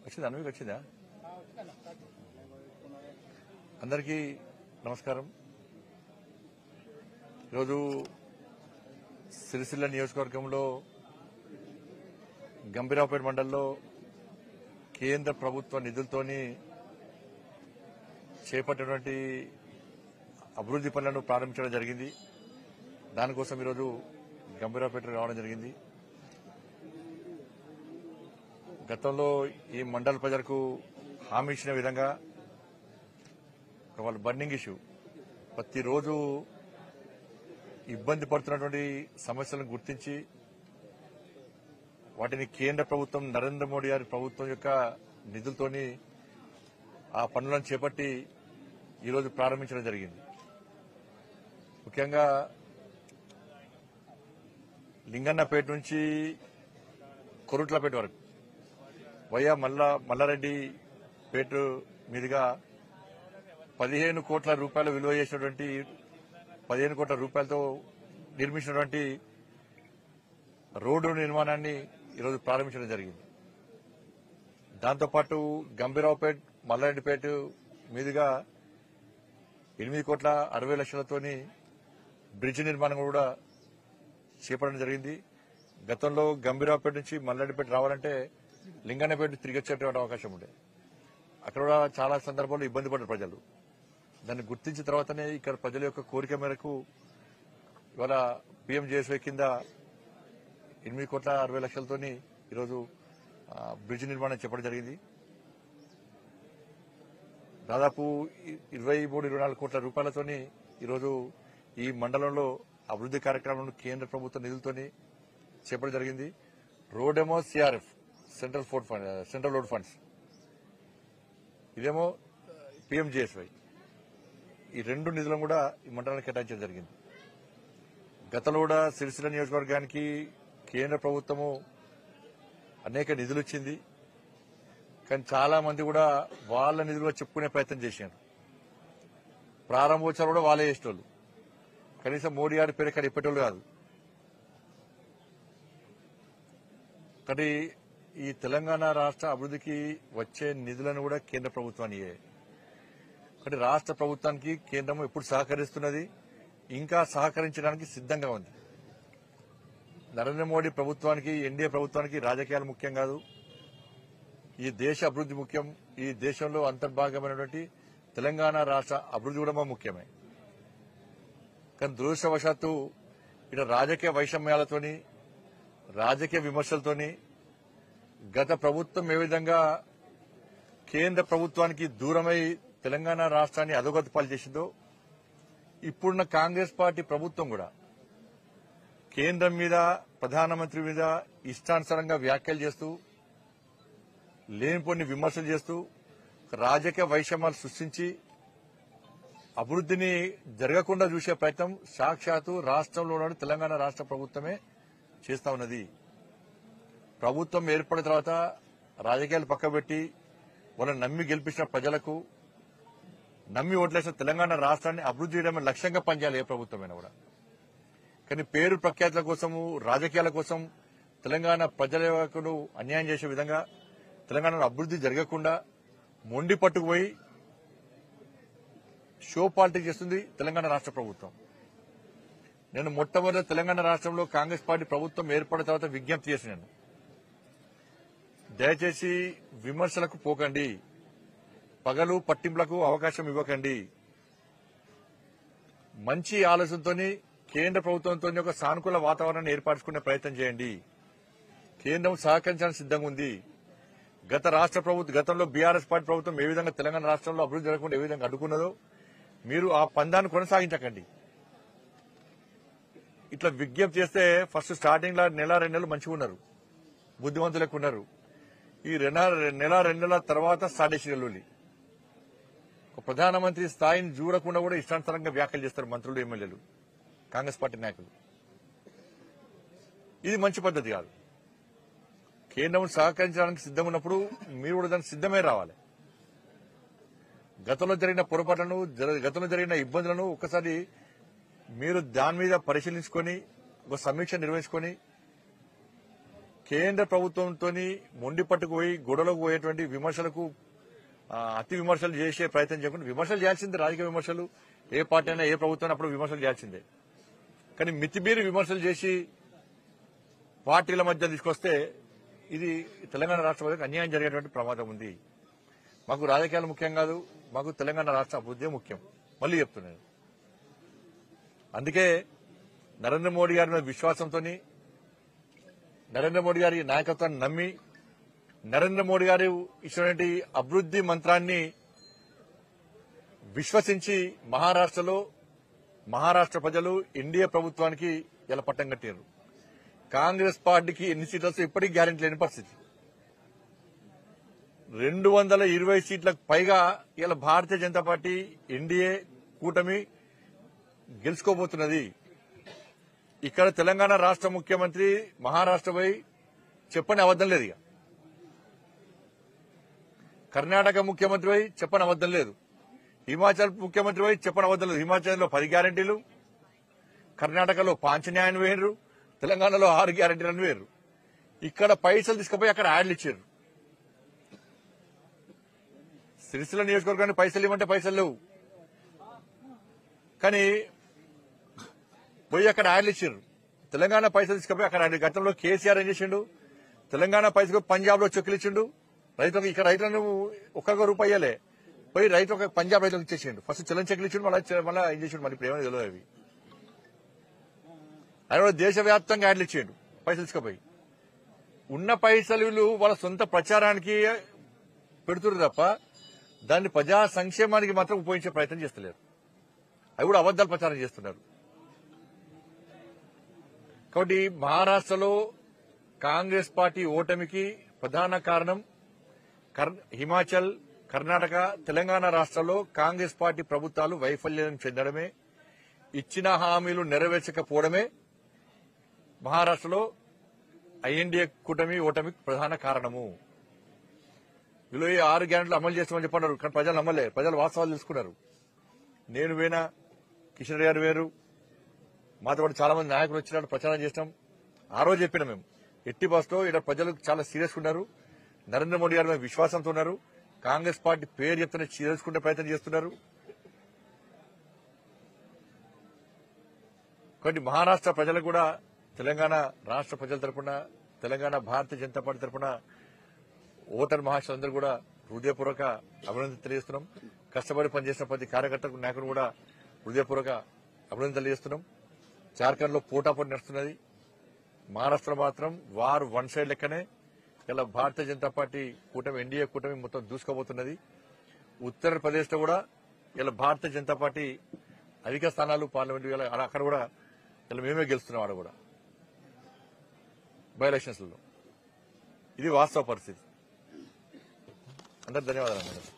వచ్చిందా మీకు వచ్చిందా? అందరికీ నమస్కారం. ఈరోజు సిరిసిల్ల నియోజకవర్గంలో గంభీరావుపేట మండలంలో కేంద్ర ప్రభుత్వ నిధులతోని చేపట్టినటువంటి అభివృద్ది పనులను ప్రారంభించడం జరిగింది. దానికోసం ఈరోజు గంభీరావుపేట రావడం జరిగింది. గతంలో ఈ మండల ప్రజలకు హామీ ఇచ్చిన విధంగా వాళ్ళ బర్నింగ్ ఇష్యూ ప్రతిరోజు ఇబ్బంది పడుతున్నటువంటి సమస్యలను గుర్తించి వాటిని కేంద్ర ప్రభుత్వం నరేంద్ర మోడీ గారి ప్రభుత్వం యొక్క నిధులతోని ఆ పనులను చేపట్టి ఈరోజు ప్రారంభించడం జరిగింది. ముఖ్యంగా లింగన్నపేట నుంచి కొరుట్లపేట వరకు వయ్యా మల్లారెడ్డి పేట మీదుగా 15 కోట్ల రూపాయలు విలువ చేసినటువంటి 15 కోట్ల రూపాయలతో నిర్మించినటువంటి రోడ్డు నిర్మాణాన్ని ఈరోజు ప్రారంభించడం జరిగింది. దాంతోపాటు గంభీరావుపేట మల్లారెడ్డిపేట మీదుగా 8 కోట్ల 60 లక్షలతోని బ్రిడ్జ్ నిర్మాణం కూడా చేపట్టడం జరిగింది. గతంలో గంభీరావుపేట నుంచి మల్లారెడ్డిపేట రావాలంటే లింగన్నపేట తిరిగి వచ్చేటువంటి అవకాశం ఉండే. అక్కడ కూడా చాలా సందర్భాల్లో ఇబ్బంది పడ్డారు ప్రజలు. దాన్ని గుర్తించిన తర్వాతనే ఇక్కడ ప్రజల యొక్క కోరిక మేరకు ఇవాళ పీఎంజేఎస్వై కింద 8 కోట్ల 60 లక్షలతోని ఈరోజు బ్రిడ్జ్ నిర్మాణం చేపట్టడం జరిగింది. దాదాపు 23-24 కోట్ల రూపాయలతోని ఈరోజు ఈ మండలంలో అభివృద్ది కార్యక్రమాలను కేంద్ర ప్రభుత్వ నిధులతోని చేపట్టడం జరిగింది. రోడ్డేమో సిఆర్ఎఫ్ సెంట్రల్ రోడ్ ఫండ్స్, ఇదేమో పీఎంజేఎస్వై. ఈ రెండు నిధులను కూడా ఈ మండలానికి కేటాయించడం జరిగింది. గతంలో కూడా సిరిసిల్ల నియోజకవర్గానికి కేంద్ర ప్రభుత్వము అనేక నిధులు ఇచ్చింది. కానీ చాలా మంది కూడా వాళ్ళ నిధులుగా చెప్పుకునే ప్రయత్నం చేశారు. ప్రారంభోత్సవాలు కూడా వాళ్ళే చేసేటోళ్ళు, కనీసం మోడీ గారి పేరు ఇక్కడ ఇప్పేటోళ్ళు కాదు. కానీ ఈ తెలంగాణ రాష్ట్ర అభివృద్దికి వచ్చే నిధులను కూడా కేంద్ర ప్రభుత్వానియే. కానీ రాష్ట్ర ప్రభుత్వానికి కేంద్రం ఎప్పుడు సహకరిస్తున్నది, ఇంకా సహకరించడానికి సిద్దంగా ఉంది. నరేంద్ర మోడీ ప్రభుత్వానికి, ఎన్డీఏ ప్రభుత్వానికి రాజకీయాలు ముఖ్యం కాదు, ఈ దేశ అభివృద్ది ముఖ్యం. ఈ దేశంలో అంతర్భాగమైనటువంటి తెలంగాణ రాష్ట్ర అభివృద్ది కూడా ముఖ్యమే. కానీ దురదృష్టవశాత్తు ఇక్కడ రాజకీయ వైషమ్యాలతోని, రాజకీయ విమర్శలతోని గత ప్రభుత్వం ఏ విధంగా కేంద్ర ప్రభుత్వానికి దూరమై తెలంగాణ రాష్ట్రాన్ని అధోగతి పాలు చేసిందో, ఇప్పుడున్న కాంగ్రెస్ పార్టీ ప్రభుత్వం కూడా కేంద్రం మీద, ప్రధానమంత్రి మీద ఇష్టానుసారంగా వ్యాఖ్యలు చేస్తూ, లేనిపోని విమర్శలు చేస్తూ, రాజకీయ వైషమ్యాలు సృష్టించి అభివృద్దిని జరగకుండా చూసే ప్రయత్నం సాక్షాత్తు రాష్ట్రంలో తెలంగాణ రాష్ట్ర ప్రభుత్వమే చేస్తా ఉన్నది. ప్రభుత్వం ఏర్పడిన తర్వాత రాజకీయాలు పక్కబెట్టి వాళ్ళని నమ్మి గెలిపించిన ప్రజలకు, నమ్మి ఓట్లేసిన తెలంగాణ రాష్ట్రాన్ని అభివృద్ది చేయడమే లక్ష్యంగా పనిచేయాలి ఏ ప్రభుత్వమైనా కూడా. కానీ పేరు ప్రఖ్యాతుల కోసము, రాజకీయాల కోసం తెలంగాణ ప్రజలకు అన్యాయం చేసే విధంగా, తెలంగాణలో అభివృద్ది జరగకుండా మొండి పట్టుకుపోయి షో పాలిటిక్స్ చేస్తుంది తెలంగాణ రాష్ట్ర ప్రభుత్వం. నేను మొట్టమొదటి తెలంగాణ రాష్ట్రంలో కాంగ్రెస్ పార్టీ ప్రభుత్వం ఏర్పడిన తర్వాత విజ్ఞప్తి చేసినాను, దయచేసి విమర్శలకు పోకండి, పగలు పట్టింపులకు అవకాశం ఇవ్వకండి. మంచి ఆలోచనతో కేంద్ర ప్రభుత్వంతో ఒక సానుకూల వాతావరణాన్ని ఏర్పరచుకునే ప్రయత్నం చేయండి. కేంద్రం సహకరించడానికి సిద్దంగా ఉంది. గతంలో బీఆర్ఎస్ పార్టీ ప్రభుత్వం ఏ విధంగా తెలంగాణ రాష్ట్రంలో అభివృద్ది జరగకుండా ఏ విధంగా అడ్డుకున్నదో మీరు ఆ పందాన్ని కొనసాగించకండి. ఇట్లా విజ్ఞప్తి చేస్తే ఫస్ట్ స్టార్టింగ్ లో 1-2 నెలలు మంచిగా ఉన్నారు, బుద్ధిమంతులకు ఉన్నారు. ఈ 1-2 నెలల తర్వాత స్టార్ట్ చేసి ఒక ప్రధానమంత్రి స్థాయిని చూడకుండా కూడా ఇష్టానుసారంగా వ్యాఖ్యలు చేస్తారు మంత్రులు, ఎమ్మెల్యేలు, కాంగ్రెస్ పార్టీ నాయకులు. ఇది మంచి పద్ధతి కాదు. కేంద్రం సహకరించడానికి సిద్ధంగా ఉన్నప్పుడు మీరు కూడా దానికి సిద్దమే రావాలి. గతంలో జరిగిన పొరపాట్లను, గతంలో జరిగిన ఇబ్బందులను ఒక్కసారి మీరు దాని మీద పరిశీలించుకొని ఒక సమీక్ష నిర్వహించుకొని కేంద్ర ప్రభుత్వంతో మొండి పట్టుకుపోయి గొడవలకు పోయేటువంటి విమర్శలకు అతి విమర్శలు చేసే ప్రయత్నం చేయకుండా విమర్శలు చేయాల్సిందే. రాజకీయ విమర్శలు ఏ పార్టీ అయినా ఏ ప్రభుత్వం అప్పుడు విమర్శలు చేయాల్సిందే. కానీ మితిమీరి విమర్శలు చేసి పార్టీల మధ్య తీసుకొస్తే ఇది తెలంగాణ రాష్ట్ర ప్రజలకు అన్యాయం జరిగేటువంటి ప్రమాదం ఉంది. మాకు రాజకీయాలు ముఖ్యం కాదు, మాకు తెలంగాణ రాష్ట్ర అభివృద్ధి ముఖ్యం. మళ్లీ చెప్తున్నాను. అందుకే నరేంద్ర మోడీ గారి మీద విశ్వాసంతో, నరేంద్ర మోడీ గారి నాయకత్వాన్ని నమ్మి, నరేంద్ర మోడీ గారు ఇచ్చినటువంటి అభివృద్ధి మంత్రాన్ని విశ్వసించి మహారాష్ట్ర ప్రజలు ఎన్డీఏ ప్రభుత్వానికి ఇలా పట్టం కట్టారు. కాంగ్రెస్ పార్టీకి ఎన్ని సీట్లు వస్తే ఇప్పటికీ గ్యారెంటీ లేని పరిస్థితి. 220 సీట్లకు పైగా ఇలా భారతీయ జనతా పార్టీ ఎన్డీఏ కూటమి గెలుచుకోబోతున్నది. ఇక్కడ తెలంగాణ రాష్ట్ర ముఖ్యమంత్రి మహారాష్ట్రపై చెప్పని అబద్దం లేదు. ఇక కర్ణాటక ముఖ్యమంత్రిపై చెప్పని అబద్దం లేదు. హిమాచల్ ముఖ్యమంత్రిపై చెప్పని అబద్దం లేదు. హిమాచల్లో 10 గ్యారెంటీలు, కర్ణాటకలో పాంచన్యాయం వేయరు, తెలంగాణలో 6 గ్యారెంటీలను వేరు. ఇక్కడ పైసలు తీసుకుపోయి అక్కడ యాడ్లు ఇచ్చారు. సిరిసిల్ల నియోజకవర్గానికి పైసలు ఇవ్వమంటే పైసలు లేవు, కానీ పోయి అక్కడ యాడ్లు ఇచ్చారు. తెలంగాణ పైసలు తీసుకుపోయి అక్కడ యాడ్. గతంలో కేసీఆర్ ఏం చేసిండు? తెలంగాణ పైసలు పంజాబ్ లో చెక్కులు ఇచ్చిండు రైతులకు. ఇక్కడ రైతులను ఒక్క రూపాయి ఇయ్యలే, పోయి రైతు ఒక పంజాబ్ రైతులకు ఇచ్చేసిండు. ఫస్ట్ చలం చెక్కులు ఇచ్చిండు, మళ్ళీ ఏం చేసిండు? మరి ఇప్పుడు ఏమైనా తెలియదు. అవి ఆయన కూడా దేశవ్యాప్తంగా యాడ్లు ఇచ్చేయండు పైసలు తీసుకుపోయి. ఉన్న పైసలు వాళ్ళ సొంత ప్రచారానికి పెడుతున్నారు తప్ప దాన్ని ప్రజా సంక్షేమానికి మాత్రం ఉపయోగించే ప్రయత్నం చేస్తలేరు. అవి కూడా అబద్దాలు ప్రచారం చేస్తున్నారు. కాబట్టి మహారాష్ట్రలో కాంగ్రెస్ పార్టీ ఓటమికి ప్రధాన కారణం హిమాచల్, కర్ణాటక, తెలంగాణ రాష్ట్రాల్లో కాంగ్రెస్ పార్టీ ప్రభుత్వాలు వైఫల్యం చెందడమే, ఇచ్చిన హామీలు నెరవేర్చకపోవడమే మహారాష్ట్రలో ఐఎన్డీఏ కూటమి ఓటమికి ప్రధాన కారణము. వీళ్ళు 6 గ్యారెంటీలు అమలు చేస్తామని చెప్పన్నారు, కానీ ప్రజలు నమ్మలే. ప్రజలు వాస్తవాలు తెలుసుకున్నారు. నేను వేనా, కిషన్ రెడ్డి గారు వేరు, మాతో పాటు చాలా మంది నాయకులు వచ్చినట్టు ప్రచారం చేసినాం. ఆ రోజు చెప్పినా మేము ఎట్టి బస్తో ఇక్కడ ప్రజలు చాలా సీరియస్గా ఉన్నారు. నరేంద్ర మోడీ గారి మీద విశ్వాసంతో ఉన్నారు. కాంగ్రెస్ పార్టీ పేరు చెప్తూనే చేసుకునే ప్రయత్నం చేస్తున్నారు. కాబట్టి మహారాష్ట్ర ప్రజలకు కూడా తెలంగాణ రాష్ట్ర ప్రజల తరఫున, తెలంగాణ భారతీయ జనతా పార్టీ తరఫున ఓటర్ మహాశయులందరూ కూడా హృదయపూర్వక అభినందన తెలియజేస్తున్నాం. కష్టపడి పనిచేసిన ప్రతి కార్యకర్తకు, నాయకుడు కూడా హృదయపూర్వక అభినందన తెలియజేస్తున్నాం. జార్ఖండ్ లో పోటాపోటీ నడుస్తున్నది. మహారాష్ట్రలో మాత్రం వారు వన్ సైడ్ లెక్కనే ఇలా భారతీయ జనతా పార్టీ కూటమి, ఎన్డీఏ కూటమి మొత్తం దూసుకుపోతున్నది. ఉత్తరప్రదేశ్ లో కూడా ఇలా భారతీయ జనతా పార్టీ అధిక స్థానాలు పార్లమెంటు, అక్కడ కూడా ఇలా మేమే గెలుస్తున్నాం. ఆడ కూడా బై ఎలక్షన్స్ లో ఇది వాస్తవ పరిస్థితి. అందరికి ధన్యవాదాలు మేడం.